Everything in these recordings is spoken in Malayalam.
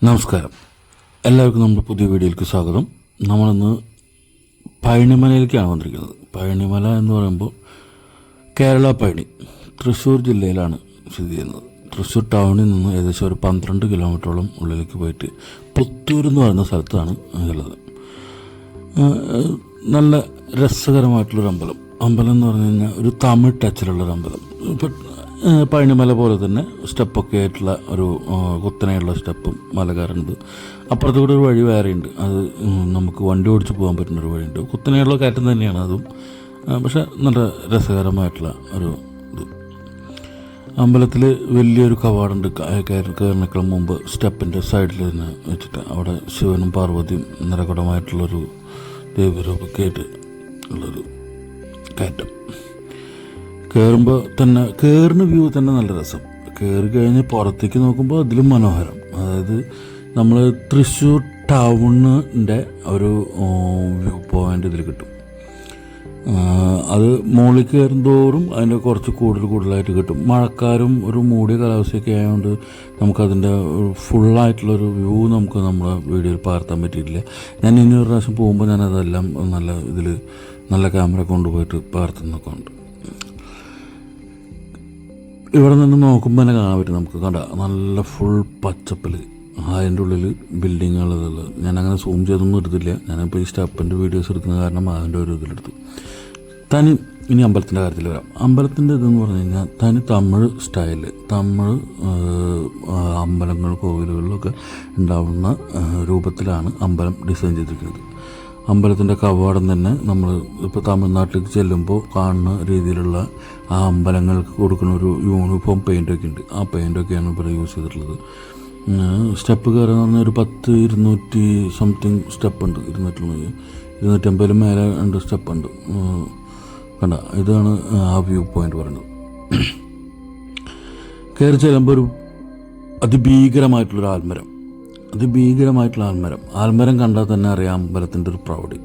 നമസ്കാരം, എല്ലാവർക്കും നമ്മുടെ പുതിയ വീഡിയോയിലേക്ക് സ്വാഗതം. നമ്മളിന്ന് പഴനിമലയിലേക്കാണ് വന്നിരിക്കുന്നത്. പഴനിമല എന്ന് പറയുമ്പോൾ കേരള പഴനി തൃശ്ശൂർ ജില്ലയിലാണ് സ്ഥിതി ചെയ്യുന്നത്. തൃശ്ശൂർ ടൗണിൽ നിന്ന് ഏകദേശം ഒരു 12 കിലോമീറ്ററോളം ഉള്ളിലേക്ക് പോയിട്ട് പുത്തൂർ എന്ന് പറയുന്ന സ്ഥലത്താണ് ഉള്ളത്. നല്ല രസകരമായിട്ടുള്ളൊരു അമ്പലം എന്ന് പറഞ്ഞു കഴിഞ്ഞാൽ ഒരു തമിഴ് ടച്ചിലുള്ളൊരു അമ്പലം. ഇപ്പം പഴനിമല പോലെ തന്നെ സ്റ്റെപ്പൊക്കെ ആയിട്ടുള്ള ഒരു കുത്തനെയുള്ള സ്റ്റെപ്പും മല കയറുന്നത്. അപ്പുറത്ത് കൂടെ ഒരു വഴി വേറെയുണ്ട്. അത് നമുക്ക് വണ്ടി ഓടിച്ച് പോകാൻ പറ്റുന്നൊരു വഴിയുണ്ട്. കുത്തനെയുള്ള കയറ്റം തന്നെയാണ് അതും, പക്ഷെ നല്ല രസകരമായിട്ടുള്ള ഒരു ഇത്. അമ്പലത്തിൽ വലിയൊരു കവാടുണ്ട്. കയറിനേക്കാൾ മുമ്പ് സ്റ്റെപ്പിൻ്റെ സൈഡിൽ തന്നെ വെച്ചിട്ട് അവിടെ ശിവനും പാർവതിയും നിറകുടമായിട്ടുള്ളൊരു ദേവരൂപമൊക്കെ ആയിട്ട് ഉള്ളൊരു കയറ്റം. കയറുമ്പോൾ തന്നെ കയറുന്ന വ്യൂ തന്നെ നല്ല രസം. കയറി കഴിഞ്ഞ് പുറത്തേക്ക് നോക്കുമ്പോൾ അതിലും മനോഹരം. അതായത് നമ്മൾ തൃശ്ശൂർ ടൗണിൻ്റെ ഒരു വ്യൂ പോയിൻ്റ് ഇതിൽ കിട്ടും. അത് മുകളിൽ കയറും തോറും അതിൻ്റെ കുറച്ച് കൂടുതലായിട്ട് കിട്ടും. മഴക്കാരും ഒരു മൂടിയ കാലാവസ്ഥയൊക്കെ ആയതുകൊണ്ട് നമുക്കതിൻ്റെ ഫുള്ളായിട്ടുള്ളൊരു വ്യൂ നമുക്ക് നമ്മുടെ വീഡിയോയിൽ പകർത്താൻ പറ്റിയിട്ടില്ല. ഞാൻ ഇനി ഒരു പ്രാവശ്യം പോകുമ്പോൾ ഞാനതെല്ലാം നല്ല ക്യാമറ കൊണ്ടുപോയിട്ട് പകർത്തുന്നൊക്കെ ഉണ്ട്. ഇവിടെ നിന്ന് നോക്കുമ്പോൾ തന്നെ കാണാൻ പറ്റും. നമുക്ക് നല്ല ഫുൾ പച്ചപ്പിൽ അതിൻ്റെ ഉള്ളിൽ ബിൽഡിങ്ങുകളുള്ളത്. ഞാനങ്ങനെ സൂം ചെയ്തൊന്നും എടുത്തില്ല. ഞാനിപ്പോൾ ഈ സ്റ്റെപ്പിൻ്റെ വീഡിയോസ് എടുക്കുന്ന കാരണം അതിൻ്റെ ഒരു ഇതിലെടുത്തു. ഇനി അമ്പലത്തിൻ്റെ കാര്യത്തിൽ വരാം. അമ്പലത്തിൻ്റെ ഇതെന്ന് പറഞ്ഞു കഴിഞ്ഞാൽ തനി തമിഴ് സ്റ്റൈല്, തമിഴ് അമ്പലങ്ങൾ കോവിലുകളിലൊക്കെ ഉണ്ടാവുന്ന രൂപത്തിലാണ് അമ്പലം ഡിസൈൻ ചെയ്തിരിക്കുന്നത്. അമ്പലത്തിൻ്റെ കവാടം തന്നെ നമ്മൾ ഇപ്പോൾ തമിഴ്നാട്ടിലേക്ക് ചെല്ലുമ്പോൾ കാണുന്ന രീതിയിലുള്ള ആ അമ്പലങ്ങൾക്ക് കൊടുക്കുന്ന ഒരു യൂണിഫോം പെയിൻ്റൊക്കെ ഉണ്ട്. ആ പെയിൻ്റൊക്കെയാണ് ഇവിടെ യൂസ് ചെയ്തിട്ടുള്ളത്. സ്റ്റെപ്പ് കയറുന്ന പറഞ്ഞാൽ ഒരു 200 സംതിങ് സ്റ്റെപ്പ് ഉണ്ട്. 250 മേലെ 2 സ്റ്റെപ്പ് ഉണ്ട്. കണ്ട, ഇതാണ് ആ വ്യൂ പോയിൻ്റ് പറയുന്നത്. കയറി ചെല്ലുമ്പോൾ ഒരു അതിഭീകരമായിട്ടുള്ളൊരു ആൽമരം കണ്ടാൽ തന്നെ അറിയാം അമ്പലത്തിൻ്റെ ഒരു പ്രൗഢി.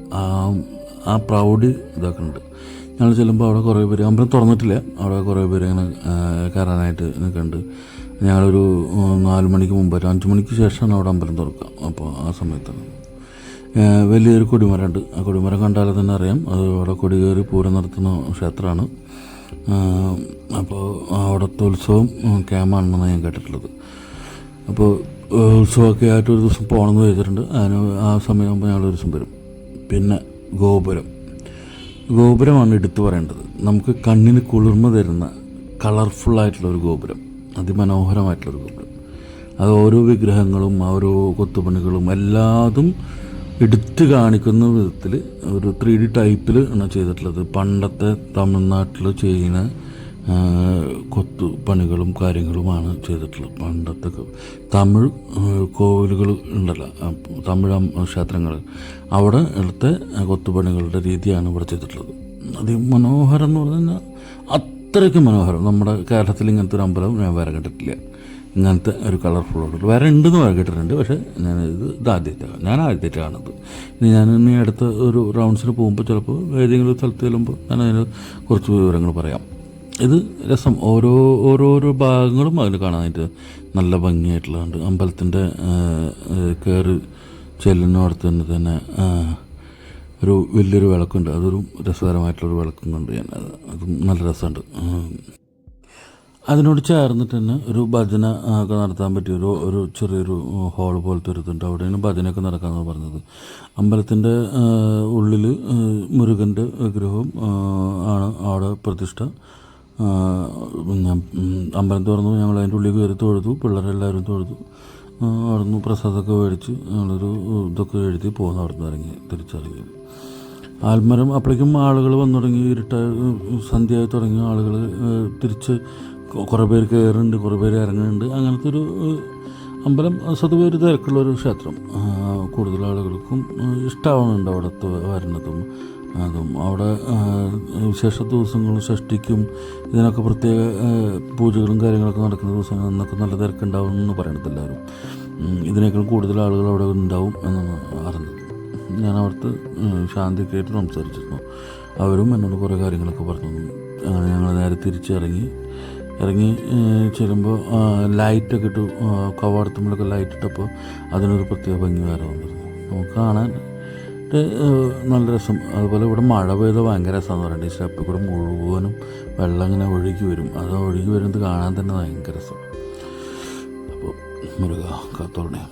ആ പ്രൗഢി ഇതൊക്കെ ഉണ്ട്. ഞങ്ങൾ ചെല്ലുമ്പോൾ അവിടെ കുറേ പേര്, അമ്പലം തുറന്നിട്ടില്ല, അവിടെ കുറേ പേര് ഇങ്ങനെ കയറാനായിട്ട് നിൽക്കുന്നുണ്ട്. ഞങ്ങളൊരു 4 മണിക്ക് മുമ്പ് 5 മണിക്ക് ശേഷമാണ് അവിടെ അമ്പലം തുറക്കുക. അപ്പോൾ ആ സമയത്താണ് വലിയൊരു കൊടിമരമുണ്ട്. ആ കൊടിമരം കണ്ടാൽ തന്നെ അറിയാം അത് അവിടെ കൊടി കയറി പൂരം നടത്തുന്ന ക്ഷേത്രമാണ്. അപ്പോൾ അവിടുത്തെ ഉത്സവം ക്യാമാണെന്നാണ് ഞാൻ കേട്ടിട്ടുള്ളത്. അപ്പോൾ ഉത്സവമൊക്കെ ആയിട്ട് ഒരു ദിവസം പോകണമെന്ന് വെച്ചിട്ടുണ്ട്. അതിന് ആ സമയമാകുമ്പോൾ ഞങ്ങളൊരു ദിവസം വരും. പിന്നെ ഗോപുരമാണ് എടുത്തു പറയേണ്ടത്. നമുക്ക് കണ്ണിന് കുളിർമ തരുന്ന കളർഫുള്ളായിട്ടുള്ളൊരു ഗോപുരം, അതിമനോഹരമായിട്ടുള്ളൊരു ഗോപുരം. അത് ഓരോ വിഗ്രഹങ്ങളും ഓരോ കൊത്തുപണികളും എല്ലാതും എടുത്തു കാണിക്കുന്ന വിധത്തിൽ ഒരു 3D ടൈപ്പിൽ ആണ് ചെയ്തിട്ടുള്ളത്. പണ്ടത്തെ തമിഴ്നാട്ടിൽ ചെയ്യുന്ന കൊത്തുപണികളും കാര്യങ്ങളുമാണ് ചെയ്തിട്ടുള്ളത്. പണ്ടത്തെ തമിഴ് കോവിലുകൾ ഉണ്ടല്ലോ, തമിഴ് ക്ഷേത്രങ്ങൾ, അവിടെ എടുത്ത കൊത്തുപണികളുടെ രീതിയാണ് ഇവിടെ ചെയ്തിട്ടുള്ളത്. അതിമനോഹരം എന്ന് പറഞ്ഞു അത്രയ്ക്ക് മനോഹരം. നമ്മുടെ കേരളത്തിൽ ഇങ്ങനത്തെ ഒരു അമ്പലം ഞാൻ വേറെ കണ്ടിട്ടില്ല. ഇങ്ങനത്തെ ഒരു കളർഫുള്ളോട് വേറെ ഉണ്ടെന്ന് വേറെ കേട്ടിട്ടുണ്ട്. പക്ഷേ ഞാൻ ആദ്യമായിട്ട് കാണുന്നത്. ഇനി അടുത്ത ഒരു റൗണ്ട്സിന് പോകുമ്പോൾ ചിലപ്പോൾ ഏതെങ്കിലും സ്ഥലത്ത് ചെല്ലുമ്പോൾ ഞാനതിന് കുറച്ച് വിവരങ്ങൾ പറയാം. ഇത് രസം. ഓരോരോ ഭാഗങ്ങളും അതിന് കാണാനായിട്ട് നല്ല ഭംഗിയായിട്ടുള്ളതുണ്ട്. അമ്പലത്തിൻ്റെ കയറി ചെല്ലുന്നിടത്ത് തന്നെ ഒരു വലിയൊരു വിളക്കുണ്ട്. അതൊരു രസകരമായിട്ടുള്ളൊരു വിളക്കും കണ്ട് ഞാൻ. അതും നല്ല രസമുണ്ട്. അതിനോട് ചേർന്നിട്ട് തന്നെ ഒരു ഭജന ഒക്കെ നടത്താൻ പറ്റിയ ഒരു ചെറിയൊരു ഹോൾ പോലത്തെ ഒരു ഇതുണ്ട്. അവിടെയാണ് ഭജനയൊക്കെ നടക്കാമെന്ന് പറഞ്ഞത്. അമ്പലത്തിൻ്റെ ഉള്ളിൽ മുരുകൻ്റെ വിഗ്രഹവും ആണ് അവിടെ പ്രതിഷ്ഠ. അമ്പലം തുറന്നു, ഞങ്ങൾ അതിൻ്റെ ഉള്ളിൽ കയറി തൊഴുതു. പിള്ളേരെല്ലാവരും തൊഴുതു. അവിടുന്ന് പ്രസാദമൊക്കെ മേടിച്ച് ഞങ്ങളൊരു ഇതൊക്കെ എഴുതി പോകുന്നു. അവിടുന്ന് തിരിച്ചിറങ്ങി. ആൽമരം അപ്പോഴേക്കും ആളുകൾ വന്നു തുടങ്ങി. സന്ധ്യയായി തുടങ്ങി. ആളുകൾ തിരിച്ച് കുറേ പേര് കയറുന്നുണ്ട്, കുറേ പേര് ഇറങ്ങുന്നുണ്ട്. അങ്ങനത്തെ ഒരു അമ്പലം സ്വതവേ ഒരു തിരക്കുള്ളൊരു ക്ഷേത്രം. കൂടുതൽ ആളുകൾക്കും ഇഷ്ടമാവുന്നുണ്ട് അവിടുത്തെ വരുന്നതും അതും. അവിടെ വിശേഷ ദിവസങ്ങളും ഷഷ്ടിക്കും ഇതിനൊക്കെ പ്രത്യേക പൂജകളും കാര്യങ്ങളൊക്കെ നടക്കുന്ന ദിവസങ്ങൾ അന്നൊക്കെ നല്ല തിരക്കുണ്ടാവും എന്ന് പറയണത് എല്ലാവരും. ഇതിനേക്കാൾ കൂടുതൽ ആളുകൾ അവിടെ ഉണ്ടാവും എന്നാണ് അറിഞ്ഞത്. ഞാൻ അവിടുത്തെ ശാന്തിക്കായിട്ട് സംസാരിച്ചിരുന്നു. അവരും എന്നോട് കുറേ കാര്യങ്ങളൊക്കെ പറഞ്ഞു. ഞങ്ങൾ നേരെ തിരിച്ചിറങ്ങി ഇറങ്ങി ചെല്ലുമ്പോൾ ലൈറ്റൊക്കെ ഇട്ടു, കവാടത്തുമ്പോഴൊക്കെ ലൈറ്റ് ഇട്ടപ്പോൾ അതിനൊരു പ്രത്യേക ഭംഗി വേറെ വന്നിരുന്നു. നമുക്ക് കാണാൻ നല്ല രസം. അതുപോലെ ഇവിടെ മഴ പെയ്താൽ ഭയങ്കര രസമെന്ന് പറയുന്നത്. ഈ സ്റ്റെപ്പിൽ കൂടെ മുഴുവനും വെള്ളം ഇങ്ങനെ ഒഴുകി വരും. അത് ഒഴുകി വരുന്നത് കാണാൻ തന്നെ ഭയങ്കര രസം. അപ്പോൾ മുരുക കാത്തോളണേ.